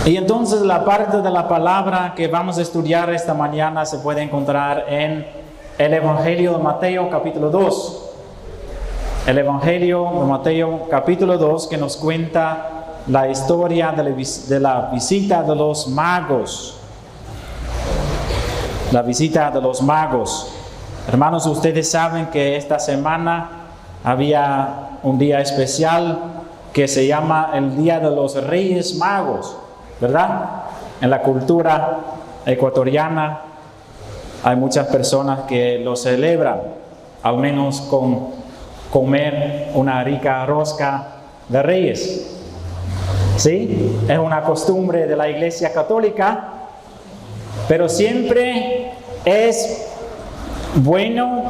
Y entonces la parte de la palabra que vamos a estudiar esta mañana se puede encontrar en el Evangelio de Mateo capítulo 2. El Evangelio de Mateo capítulo 2 que nos cuenta la historia de la visita de los magos. La visita de los magos. Hermanos, ustedes saben que esta semana había un día especial que se llama el Día de los Reyes Magos, ¿verdad? En la cultura ecuatoriana hay muchas personas que lo celebran, al menos con comer una rica rosca de reyes. ¿Sí? Es una costumbre de la Iglesia Católica, pero siempre es bueno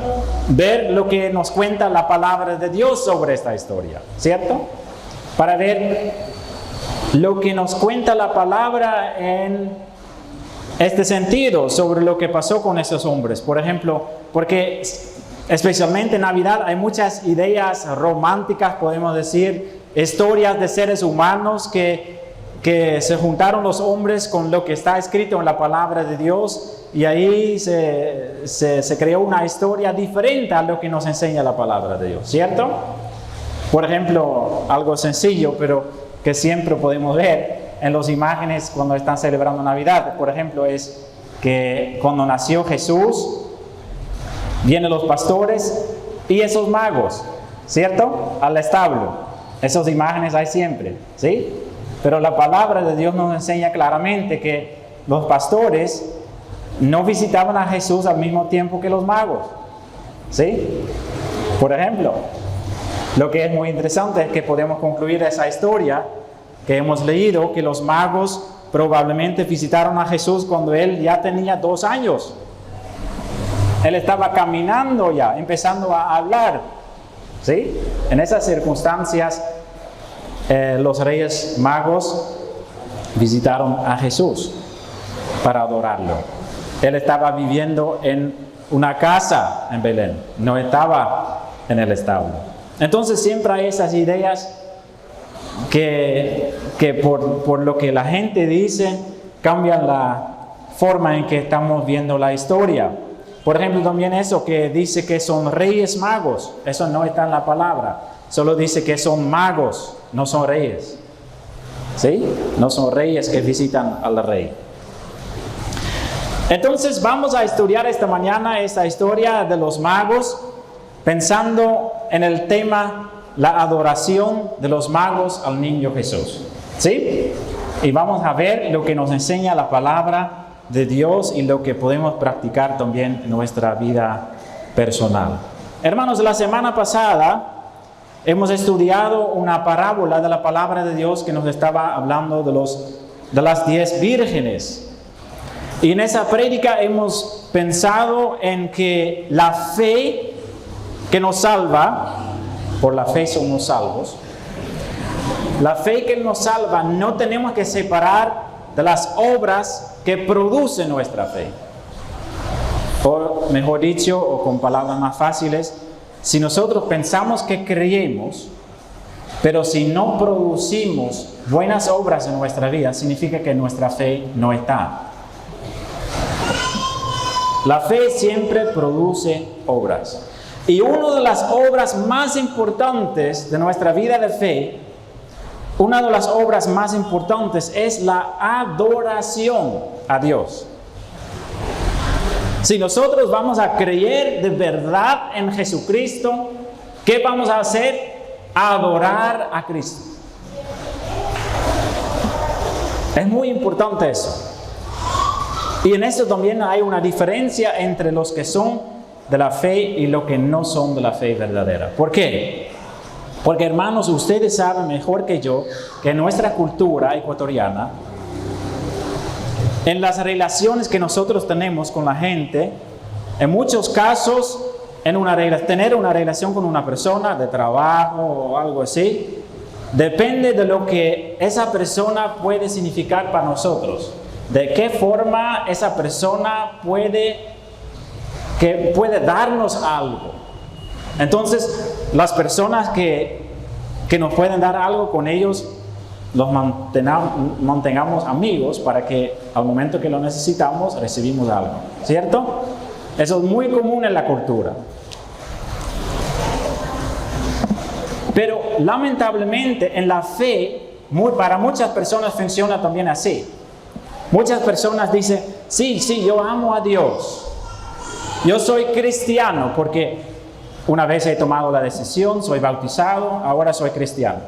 ver lo que nos cuenta la palabra de Dios sobre esta historia, ¿cierto? Para ver lo que nos cuenta la palabra en este sentido sobre lo que pasó con esos hombres. Por ejemplo, porque especialmente en Navidad hay muchas ideas románticas, podemos decir, historias de seres humanos que se juntaron los hombres con lo que está escrito en la palabra de Dios y ahí se creó una historia diferente a lo que nos enseña la palabra de Dios, ¿cierto? Por ejemplo, algo sencillo, pero que siempre podemos ver en las imágenes cuando están celebrando Navidad. Por ejemplo, es que cuando nació Jesús, vienen los pastores y esos magos, ¿cierto? Al establo. Esas imágenes hay siempre, ¿sí? Pero la palabra de Dios nos enseña claramente que los pastores no visitaban a Jesús al mismo tiempo que los magos, ¿sí? Por ejemplo, lo que es muy interesante es que podemos concluir esa historia que hemos leído, que los magos probablemente visitaron a Jesús cuando él ya tenía 2 años. Él estaba caminando ya, empezando a hablar, ¿sí? En esas circunstancias, los reyes magos visitaron a Jesús para adorarlo. Él estaba viviendo en una casa en Belén, no estaba en el establo. Entonces siempre hay esas ideas que por lo que la gente dice cambian la forma en que estamos viendo la historia. Por ejemplo, también eso que dice que son reyes magos, eso no está en la palabra, solo dice que son magos, no son reyes, ¿sí? No son reyes que visitan al rey. Entonces vamos a estudiar esta mañana esta historia de los magos, pensando en el tema la adoración de los magos al niño Jesús, ¿sí? Y vamos a ver lo que nos enseña la palabra de Dios y lo que podemos practicar también en nuestra vida personal. Hermanos, la semana pasada hemos estudiado una parábola de la palabra de Dios que nos estaba hablando de las 10 vírgenes. Y en esa prédica hemos pensado en que la fe que nos salva, por la fe somos salvos, la fe que nos salva no tenemos que separar de las obras que produce nuestra fe. O mejor dicho, o con palabras más fáciles, si nosotros pensamos que creemos, pero si no producimos buenas obras en nuestra vida, significa que nuestra fe no está. La fe siempre produce obras. Y una de las obras más importantes de nuestra vida de fe, una de las obras más importantes es la adoración a Dios. Si nosotros vamos a creer de verdad en Jesucristo, ¿qué vamos a hacer? Adorar a Cristo. Es muy importante eso. Y en eso también hay una diferencia entre los que son de la fe y los que no son de la fe verdadera. ¿Por qué? Porque, hermanos, ustedes saben mejor que yo que en nuestra cultura ecuatoriana, en las relaciones que nosotros tenemos con la gente, en muchos casos, tener una relación con una persona de trabajo o algo así, depende de lo que esa persona puede significar para nosotros. De qué forma esa persona puede darnos algo. Entonces, las personas que nos pueden dar algo, con ellos los mantengamos amigos para que al momento que lo necesitamos recibimos algo, ¿cierto? Eso es muy común en la cultura. Pero lamentablemente en la fe, para muchas personas funciona también así. Muchas personas dicen, sí, yo amo a Dios. Yo soy cristiano porque una vez he tomado la decisión, soy bautizado, ahora soy cristiano.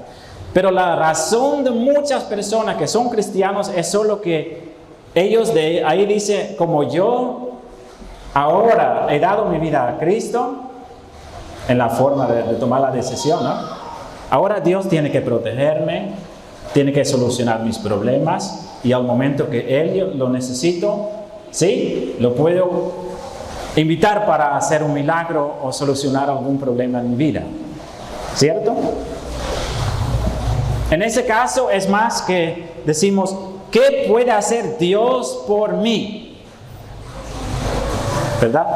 Pero la razón de muchas personas que son cristianos es solo que ellos de ahí dicen, como yo ahora he dado mi vida a Cristo, en la forma de tomar la decisión, ¿no? Ahora Dios tiene que protegerme, tiene que solucionar mis problemas y al momento que Él lo necesito, ¿sí? Lo puedo invitar para hacer un milagro o solucionar algún problema en mi vida, ¿cierto? En ese caso es más que decimos, ¿qué puede hacer Dios por mí? ¿Verdad?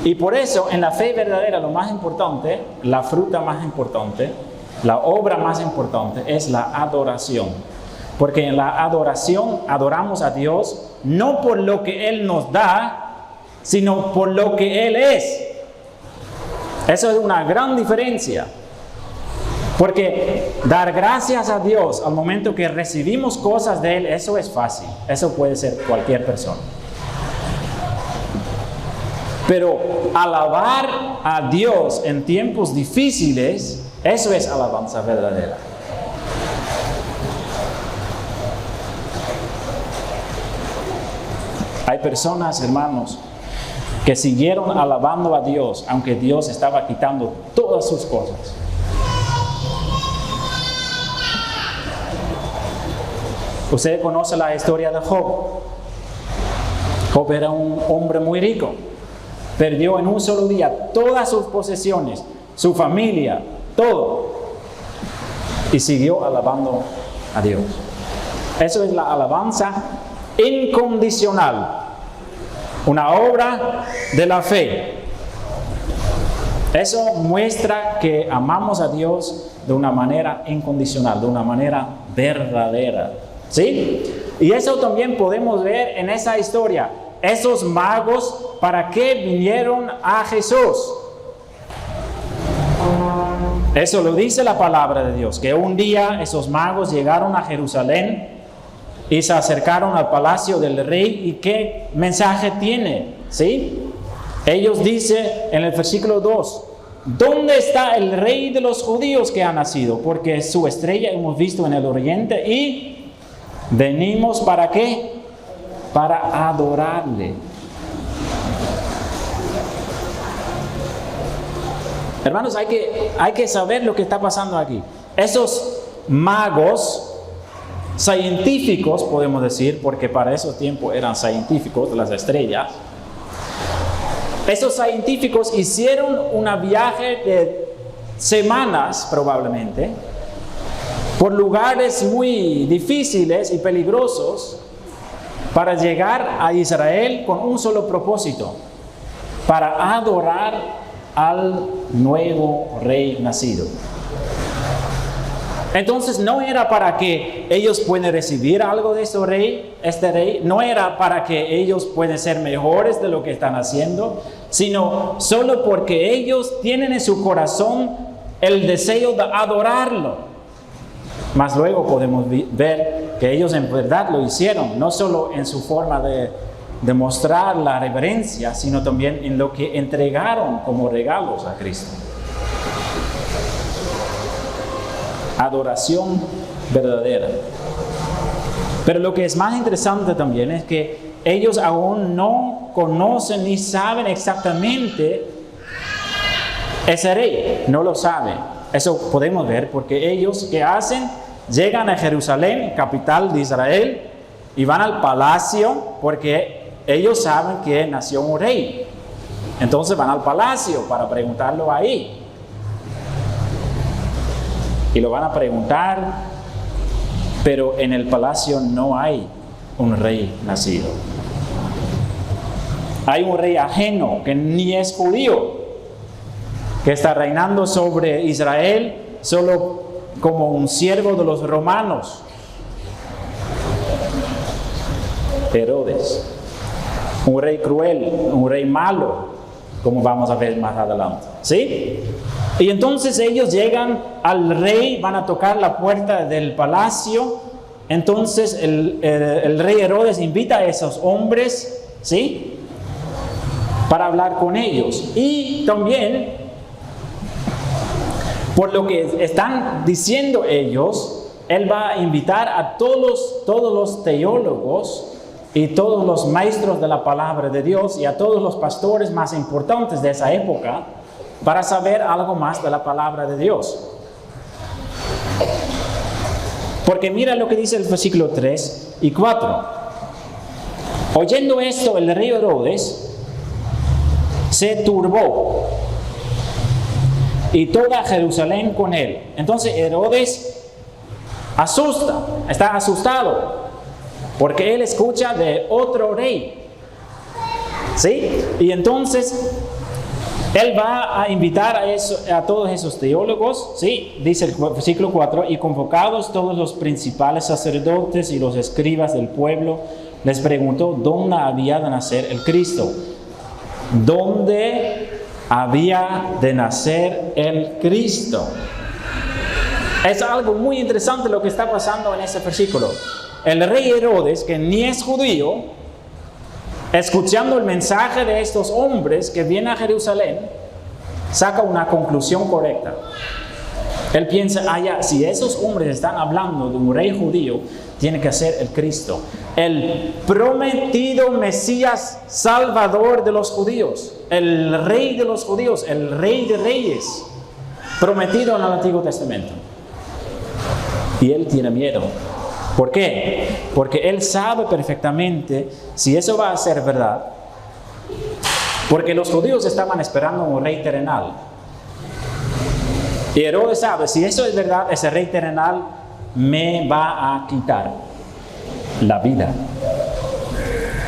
Y por eso en la fe verdadera lo más importante, la fruta más importante, la obra más importante es la adoración. Porque en la adoración adoramos a Dios no por lo que Él nos da, sino por lo que Él es. Eso es una gran diferencia. Porque dar gracias a Dios al momento que recibimos cosas de Él, eso es fácil. Eso puede ser cualquier persona. Pero alabar a Dios en tiempos difíciles, eso es alabanza verdadera. Hay personas, hermanos, que siguieron alabando a Dios, aunque Dios estaba quitando todas sus cosas. Usted conoce la historia de Job. Job era un hombre muy rico. Perdió en un solo día todas sus posesiones, su familia, todo. Y siguió alabando a Dios. Eso es la alabanza incondicional. Una obra de la fe. Eso muestra que amamos a Dios de una manera incondicional, de una manera verdadera. ¿Sí? Y eso también podemos ver en esa historia. Esos magos, ¿para qué vinieron a Jesús? Eso lo dice la palabra de Dios, que un día esos magos llegaron a Jerusalén y se acercaron al palacio del rey. ¿Y qué mensaje tiene? ¿Sí? Ellos dicen en el versículo 2, ¿dónde está el rey de los judíos que ha nacido? Porque su estrella hemos visto en el oriente y venimos ¿para qué? Para adorarle. Hermanos, hay que saber lo que está pasando aquí. Esos magos científicos, podemos decir, porque para esos tiempos eran científicos, las estrellas. Esos científicos hicieron un viaje de semanas probablemente, por lugares muy difíciles y peligrosos, para llegar a Israel con un solo propósito, para adorar al nuevo rey nacido. Entonces no era para que ellos puedan recibir algo de este rey, no era para que ellos puedan ser mejores de lo que están haciendo, sino solo porque ellos tienen en su corazón el deseo de adorarlo. Mas luego podemos ver que ellos en verdad lo hicieron, no solo en su forma de mostrar la reverencia, sino también en lo que entregaron como regalos a Cristo. Adoración verdadera. Pero lo que es más interesante también es que ellos aún no conocen ni saben exactamente ese rey, no lo saben. Eso podemos ver porque ellos, ¿qué hacen? Llegan a Jerusalén, capital de Israel, y van al palacio porque ellos saben que nació un rey. Entonces van al palacio para preguntarlo ahí. Y lo van a preguntar, pero en el palacio no hay un rey nacido. Hay un rey ajeno que ni es judío, que está reinando sobre Israel solo como un siervo de los romanos. Herodes, un rey cruel, un rey malo, como vamos a ver más adelante, ¿sí? Y entonces ellos llegan al rey, van a tocar la puerta del palacio. Entonces el rey Herodes invita a esos hombres, ¿sí?, para hablar con ellos. Y también, por lo que están diciendo ellos, él va a invitar a todos los teólogos y todos los maestros de la palabra de Dios y a todos los pastores más importantes de esa época para saber algo más de la palabra de Dios. Porque mira lo que dice el versículo 3 y 4. Oyendo esto, el rey Herodes se turbó y toda Jerusalén con él. Entonces Herodes está asustado, porque él escucha de otro rey, ¿sí? Y entonces él va a invitar a todos esos teólogos, ¿sí? Dice el versículo 4, y convocados todos los principales sacerdotes y los escribas del pueblo, les preguntó dónde había de nacer el Cristo. ¿Dónde había de nacer el Cristo? Es algo muy interesante lo que está pasando en ese versículo. El rey Herodes, que ni es judío, escuchando el mensaje de estos hombres que vienen a Jerusalén, saca una conclusión correcta. Él piensa, si esos hombres están hablando de un rey judío, tiene que ser el Cristo, el prometido Mesías Salvador de los judíos, el rey de los judíos, el rey de reyes, prometido en el Antiguo Testamento. Y él tiene miedo. ¿Por qué? Porque él sabe perfectamente si eso va a ser verdad. Porque los judíos estaban esperando un rey terrenal. Y Herodes sabe, si eso es verdad, ese rey terrenal me va a quitar la vida.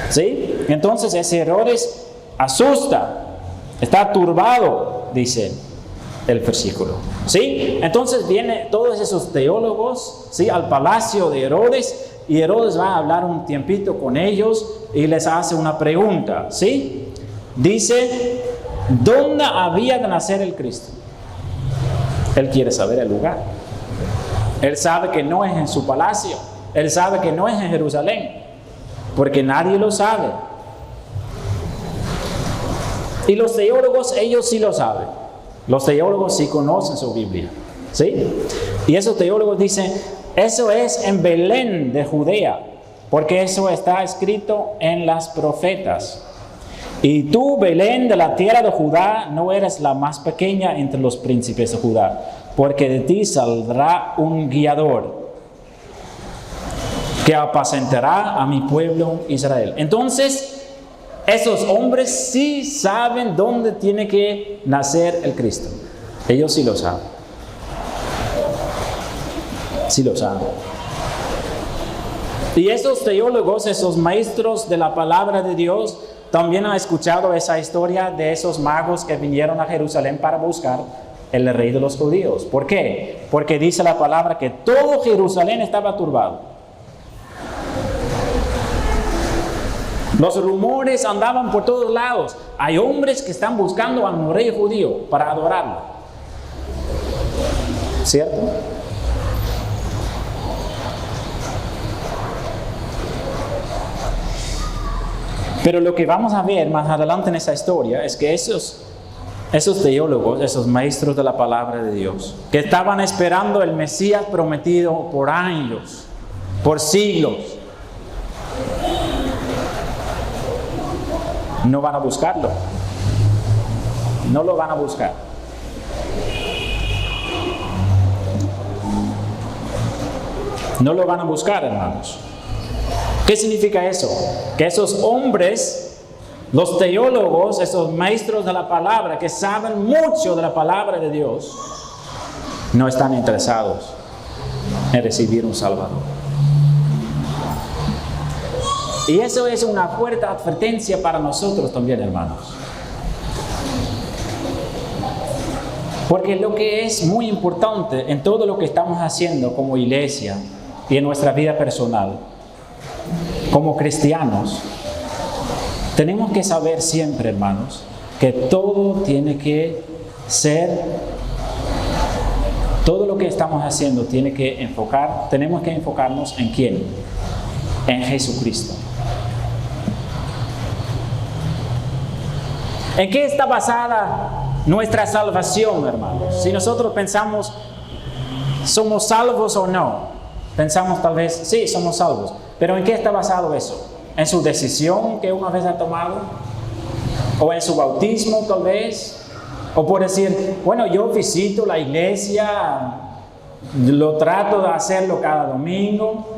¿Sí? Entonces ese Herodes asusta, está turbado, dice el versículo. ¿Sí? Entonces vienen todos esos teólogos, ¿sí?, al palacio de Herodes, y Herodes va a hablar un tiempito con ellos y les hace una pregunta, ¿sí? Dice, ¿dónde había de nacer el Cristo? Él quiere saber el lugar. Él sabe que no es en su palacio, él sabe que no es en Jerusalén, porque nadie lo sabe. Y los teólogos, ellos sí lo saben. Los teólogos sí conocen su Biblia, ¿sí? Y esos teólogos dicen, eso es en Belén de Judea, porque eso está escrito en las profetas. Y tú, Belén, de la tierra de Judá, no eres la más pequeña entre los príncipes de Judá, porque de ti saldrá un guiador que apacentará a mi pueblo Israel. Entonces, esos hombres sí saben dónde tiene que nacer el Cristo. Ellos sí lo saben. Sí lo saben. Y esos teólogos, esos maestros de la palabra de Dios, también han escuchado esa historia de esos magos que vinieron a Jerusalén para buscar el rey de los judíos. ¿Por qué? Porque dice la palabra que todo Jerusalén estaba turbado. Los rumores andaban por todos lados. Hay hombres que están buscando a un rey judío para adorarlo. ¿Cierto? Pero lo que vamos a ver más adelante en esa historia es que esos teólogos, esos maestros de la palabra de Dios, que estaban esperando el Mesías prometido por años, por siglos, no van a buscarlo. No lo van a buscar. No lo van a buscar, hermanos. ¿Qué significa eso? Que esos hombres, los teólogos, esos maestros de la palabra, que saben mucho de la palabra de Dios, no están interesados en recibir un Salvador. Y eso es una fuerte advertencia para nosotros también, hermanos. Porque lo que es muy importante en todo lo que estamos haciendo como iglesia y en nuestra vida personal, como cristianos, tenemos que saber siempre, hermanos, que todo tiene que ser, todo lo que estamos haciendo tenemos que enfocarnos en ¿quién? En Jesucristo. ¿En qué está basada nuestra salvación, hermanos? Si nosotros pensamos, ¿somos salvos o no? Pensamos tal vez, sí, somos salvos. Pero ¿en qué está basado eso? ¿En su decisión que una vez ha tomado? ¿O en su bautismo tal vez? ¿O por decir, bueno, yo visito la iglesia, lo trato de hacerlo cada domingo?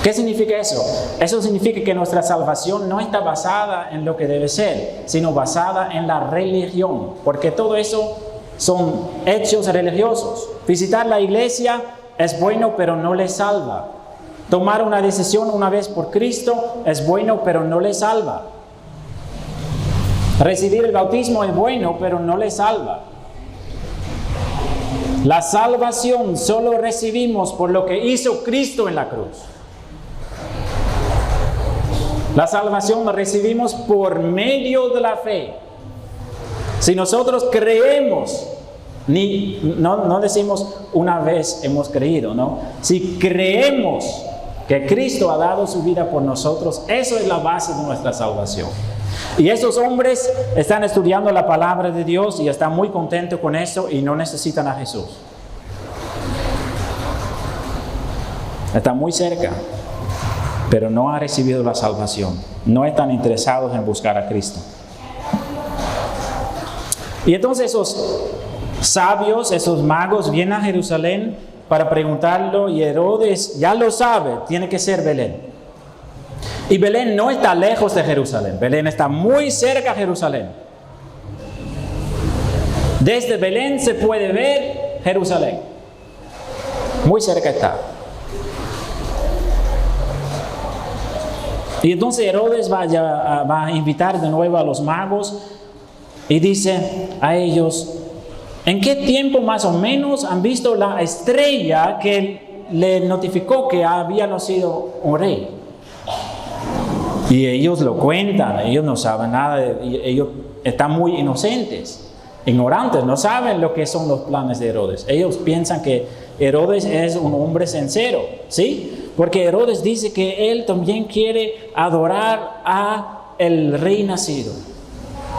¿Qué significa eso? Eso significa que nuestra salvación no está basada en lo que debe ser, sino basada en la religión, porque todo eso son hechos religiosos. Visitar la iglesia es bueno, pero no le salva. Tomar una decisión una vez por Cristo es bueno, pero no le salva. Recibir el bautismo es bueno, pero no le salva. La salvación solo recibimos por lo que hizo Cristo en la cruz. La salvación la recibimos por medio de la fe. Si nosotros creemos, no decimos una vez hemos creído, ¿no? Si creemos que Cristo ha dado su vida por nosotros, eso es la base de nuestra salvación. Y esos hombres están estudiando la palabra de Dios y están muy contentos con eso y no necesitan a Jesús. Están muy cerca, pero no han recibido la salvación. No están interesados en buscar a Cristo. Y entonces esos sabios, esos magos vienen a Jerusalén para preguntarlo y Herodes ya lo sabe, tiene que ser Belén. Y Belén no está lejos de Jerusalén, Belén está muy cerca de Jerusalén. Desde Belén se puede ver Jerusalén. Muy cerca está. Y entonces Herodes va a invitar de nuevo a los magos y dice a ellos, ¿en qué tiempo más o menos han visto la estrella que le notificó que había nacido un rey? Y ellos lo cuentan, ellos no saben nada, ellos están muy inocentes, ignorantes, no saben lo que son los planes de Herodes. Ellos piensan que Herodes es un hombre sincero, ¿sí? Porque Herodes dice que él también quiere adorar a el rey nacido.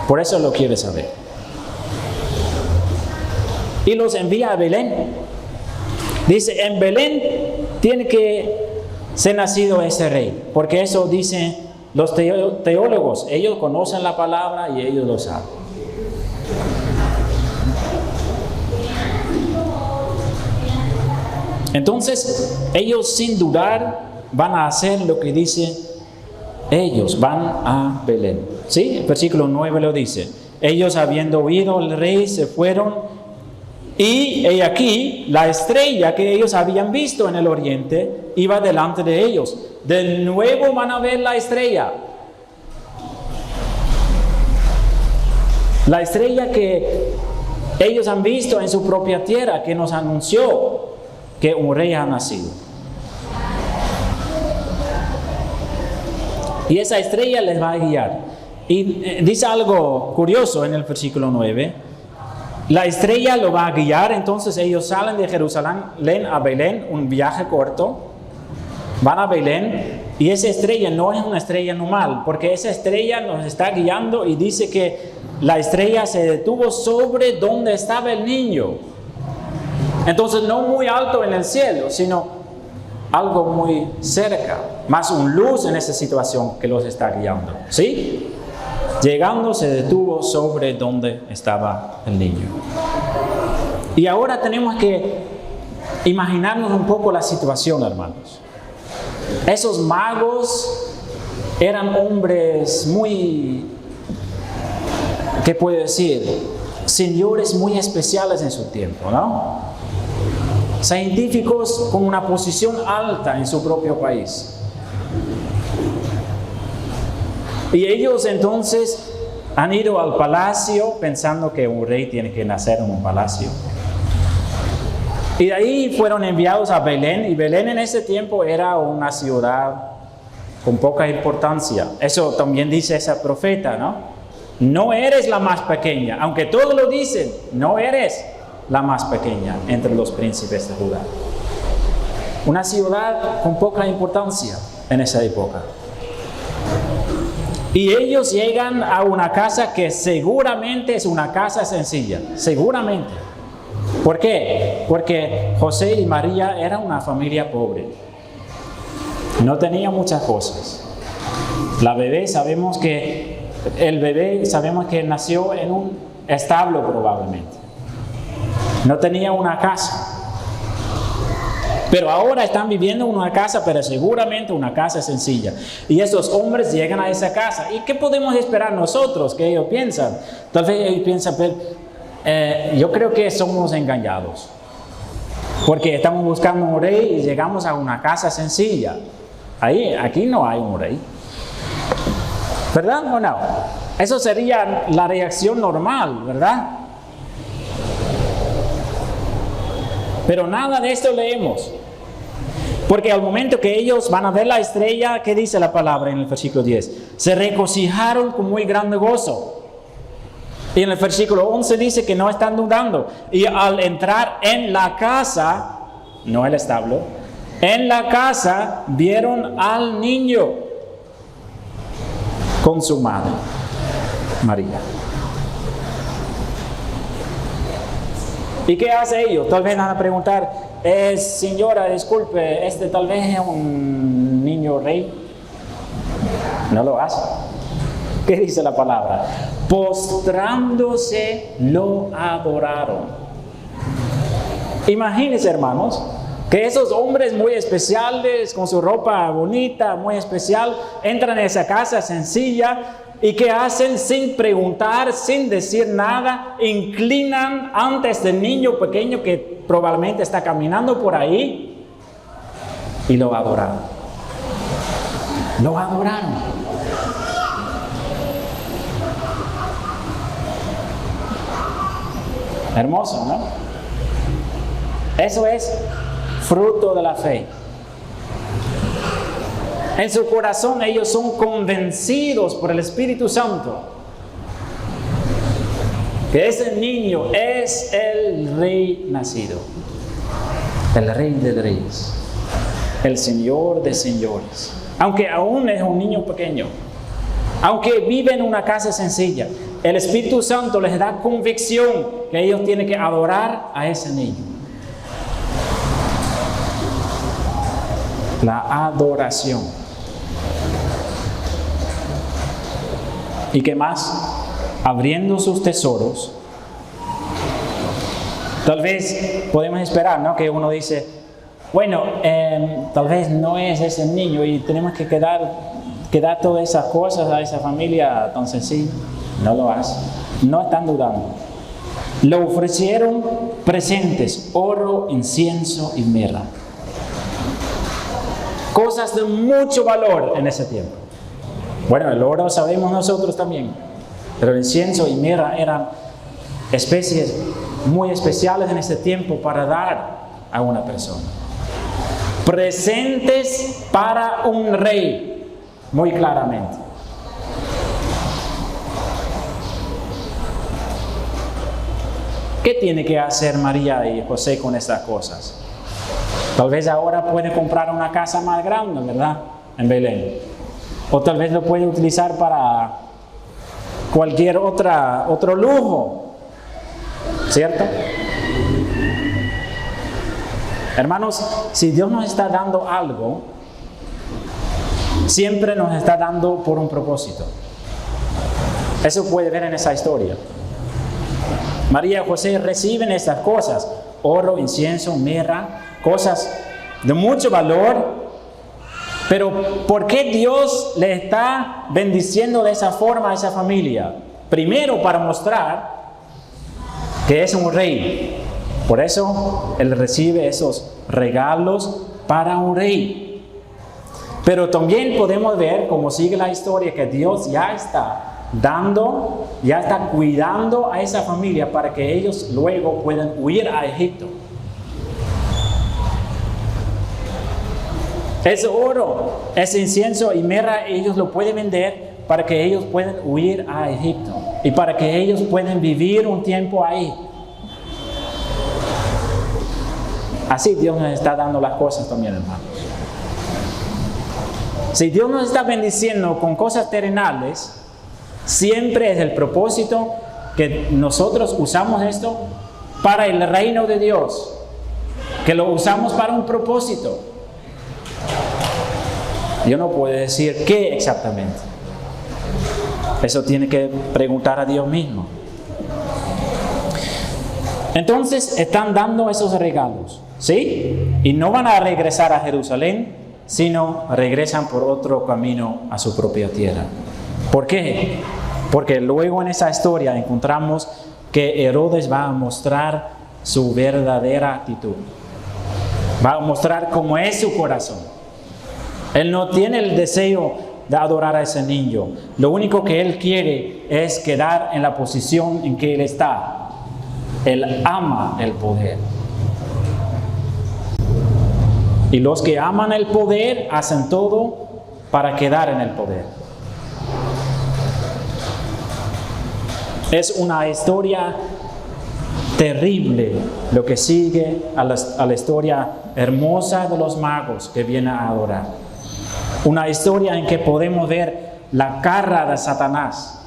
Por eso lo quiere saber. Y los envía a Belén. Dice, en Belén tiene que ser nacido ese rey. Porque eso dicen los teólogos. Ellos conocen la palabra y ellos lo saben. Entonces, ellos sin dudar van a hacer lo que dice, ellos van a Belén. ¿Sí? El versículo 9 lo dice. Ellos habiendo oído al rey se fueron y he aquí la estrella que ellos habían visto en el oriente iba delante de ellos. De nuevo van a ver la estrella. La estrella que ellos han visto en su propia tierra, que nos anunció que un rey ha nacido. Y esa estrella les va a guiar. Y dice algo curioso en el versículo 9. La estrella lo va a guiar, entonces ellos salen de Jerusalén a Belén, un viaje corto. Van a Belén y esa estrella no es una estrella normal, porque esa estrella nos está guiando y dice que la estrella se detuvo sobre donde estaba el niño. Entonces no muy alto en el cielo, sino algo muy cerca, más un luz en esa situación que los está guiando. ¿Sí? Llegando se detuvo sobre donde estaba el niño. Y ahora tenemos que imaginarnos un poco la situación, hermanos. Esos magos eran hombres muy, ¿qué puedo decir? Señores muy especiales en su tiempo, ¿no? Científicos con una posición alta en su propio país. Y ellos entonces Han ido al palacio pensando que un rey tiene que nacer en un palacio. Y de ahí fueron enviados a Belén, y Belén en ese tiempo era una ciudad con poca importancia. Eso también dice esa profeta, ¿no? No eres la más pequeña, aunque todos lo dicen, no eres la más pequeña entre los príncipes de Judá. Una ciudad con poca importancia en esa época. Y ellos llegan a una casa que seguramente es una casa sencilla, seguramente. ¿Por qué? Porque José y María eran una familia pobre. No tenía muchas cosas. El bebé sabemos que nació en un establo probablemente. No tenía una casa. Pero ahora están viviendo en una casa, pero seguramente una casa sencilla. Y esos hombres llegan a esa casa. ¿Y qué podemos esperar nosotros que ellos piensan? Tal vez ellos piensan, yo creo que somos engañados. Porque estamos buscando un rey y llegamos a una casa sencilla. Aquí no hay un rey. ¿Verdad o no? Eso sería la reacción normal, ¿verdad? Pero nada de esto leemos. Porque al momento que ellos van a ver la estrella, ¿qué dice la palabra en el versículo 10? Se regocijaron con muy grande gozo. Y en el versículo 11 dice que no están dudando. Y al entrar en la casa, no el establo, en la casa vieron al niño con su madre, María. ¿Y qué hace ellos? Tal vez van a preguntar, señora, disculpe, tal vez es un niño rey. No lo hace. ¿Qué dice la palabra? Postrándose lo adoraron. Imagínense, hermanos, que esos hombres muy especiales, con su ropa bonita, muy especial, entran en esa casa sencilla. ¿Y qué hacen? Sin preguntar, sin decir nada, inclinan antes del niño pequeño que probablemente está caminando por ahí y lo adoraron. Lo adoraron. Hermoso, ¿no? Eso es fruto de la fe. En su corazón ellos son convencidos por el Espíritu Santo que ese niño es el rey nacido, el rey de reyes, el señor de señores. Aunque aún es un niño pequeño, aunque vive en una casa sencilla, el Espíritu Santo les da convicción que ellos tienen que adorar a ese niño. La adoración. ¿Y qué más? Abriendo sus tesoros. Tal vez podemos esperar, ¿no? Que uno dice, bueno, tal vez no es ese niño y tenemos que dar todas esas cosas a esa familia tan sencilla. No lo hace. No están dudando. Le ofrecieron presentes, oro, incienso y mirra. Cosas de mucho valor en ese tiempo. Bueno, el oro sabemos nosotros también, pero el incienso y mirra eran especies muy especiales en ese tiempo para dar a una persona. Presentes para un rey, muy claramente. ¿Qué tiene que hacer María y José con estas cosas? Tal vez ahora puede comprar una casa más grande, ¿verdad? En Belén. O tal vez lo puede utilizar para cualquier otro lujo. ¿Cierto? Hermanos, si Dios nos está dando algo, siempre nos está dando por un propósito. Eso puede ver en esa historia. María y José reciben estas cosas, oro, incienso, mirra, cosas de mucho valor. Pero ¿por qué Dios le está bendiciendo de esa forma a esa familia? Primero para mostrar que es un rey. Por eso Él recibe esos regalos para un rey. Pero también podemos ver, como sigue la historia, que Dios ya está dando, ya está cuidando a esa familia para que ellos luego puedan huir a Egipto. Ese oro, ese incienso y mirra, ellos lo pueden vender para que ellos puedan huir a Egipto y para que ellos puedan vivir un tiempo ahí. Así Dios nos está dando las cosas también, hermanos. Si Dios nos está bendiciendo con cosas terrenales, siempre es el propósito que nosotros usamos esto para el reino de Dios, que lo usamos para un propósito. Yo no puedo decir qué exactamente. Eso tiene que preguntar a Dios mismo. Entonces están dando esos regalos, ¿sí? Y no van a regresar a Jerusalén, sino regresan por otro camino a su propia tierra. ¿Por qué? Porque luego en esa historia encontramos que Herodes va a mostrar su verdadera actitud. Va a mostrar cómo es su corazón. Él no tiene el deseo de adorar a ese niño. Lo único que él quiere es quedar en la posición en que él está. Él ama el poder. Y los que aman el poder hacen todo para quedar en el poder. Es una historia terrible lo que sigue a la historia hermosa de los magos que vienen a adorar. Una historia en que podemos ver la cara de Satanás.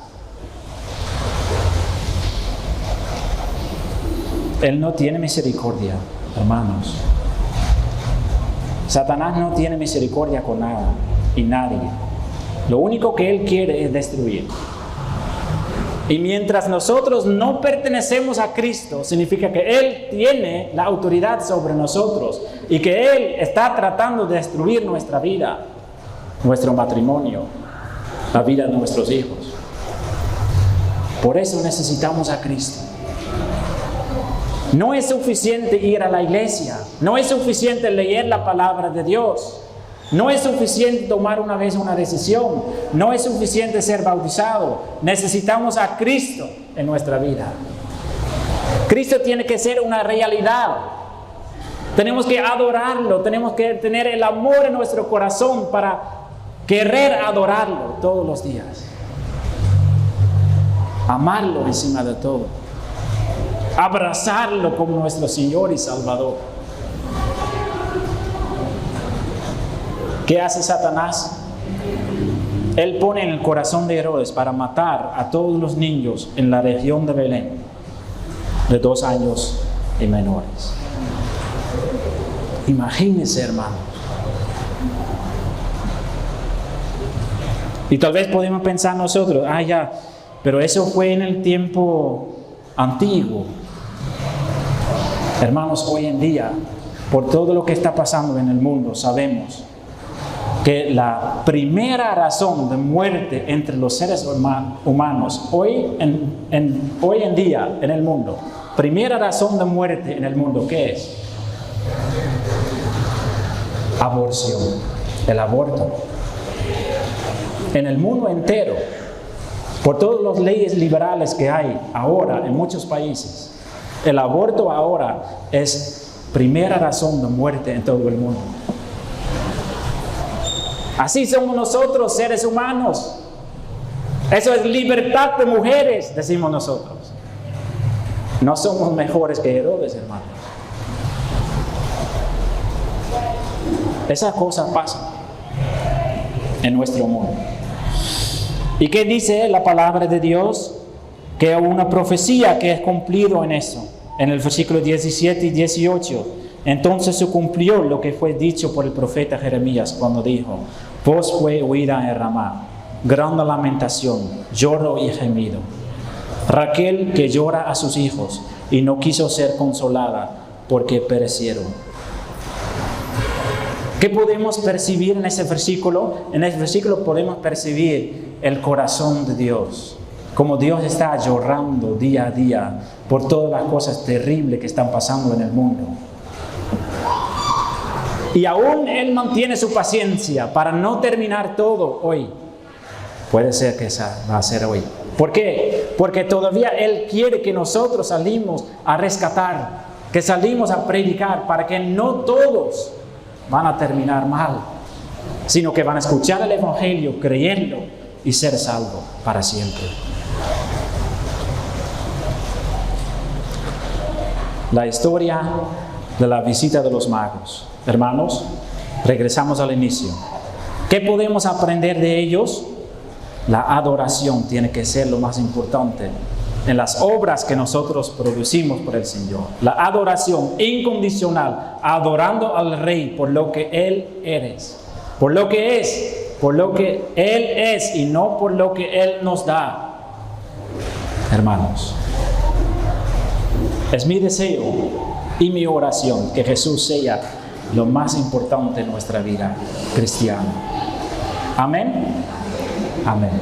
Él no tiene misericordia, hermanos. Satanás no tiene misericordia con nada y nadie. Lo único que él quiere es destruir. Y mientras nosotros no pertenecemos a Cristo, significa que Él tiene la autoridad sobre nosotros y que Él está tratando de destruir nuestra vida, nuestro matrimonio, la vida de nuestros hijos. Por eso necesitamos a Cristo. No es suficiente ir a la iglesia, no es suficiente leer la palabra de Dios, no es suficiente tomar una vez una decisión, no es suficiente ser bautizado. Necesitamos a Cristo en nuestra vida. Cristo tiene que ser una realidad. Tenemos que adorarlo, tenemos que tener el amor en nuestro corazón para querer adorarlo todos los días. Amarlo encima de todo. Abrazarlo como nuestro Señor y Salvador. ¿Qué hace Satanás? Él pone en el corazón de Herodes para matar a todos los niños en la región de Belén, de 2 años y menores. Imagínense, hermanos. Y tal vez podemos pensar nosotros, pero eso fue en el tiempo antiguo. Hermanos, hoy en día, por todo lo que está pasando en el mundo, sabemos que la primera razón de muerte entre los seres humanos hoy en día en el mundo, primera razón de muerte en el mundo, ¿qué es? Aborción, el aborto. En el mundo entero, por todas las leyes liberales que hay ahora en muchos países, el aborto ahora es primera razón de muerte en todo el mundo. Así somos nosotros, seres humanos. Eso es libertad de mujeres, decimos nosotros. No somos mejores que Herodes, hermanos. Esas cosas pasan en nuestro mundo. ¿Y qué dice la palabra de Dios? Que hay una profecía que es cumplido en eso. En el versículo 17 y 18. Entonces se cumplió lo que fue dicho por el profeta Jeremías cuando dijo: voz fue oída en Ramá, grande lamentación, lloro y gemido. Raquel que llora a sus hijos y no quiso ser consolada porque perecieron. ¿Qué podemos percibir en ese versículo? En ese versículo podemos percibir el corazón de Dios. Como Dios está llorando día a día por todas las cosas terribles que están pasando en el mundo. Y aún Él mantiene su paciencia para no terminar todo hoy. Puede ser que esa va a ser hoy. ¿Por qué? Porque todavía Él quiere que nosotros salimos a rescatar, que salimos a predicar, para que no todos van a terminar mal, sino que van a escuchar el Evangelio, creerlo y ser salvos para siempre. La historia de la visita de los magos. Hermanos, regresamos al inicio. ¿Qué podemos aprender de ellos? La adoración tiene que ser lo más importante en las obras que nosotros producimos por el Señor. La adoración incondicional, adorando al Rey por lo que Él es, por lo que Él es y no por lo que Él nos da. Hermanos, es mi deseo y mi oración que Jesús sea lo más importante en nuestra vida cristiana. Amén. Amén.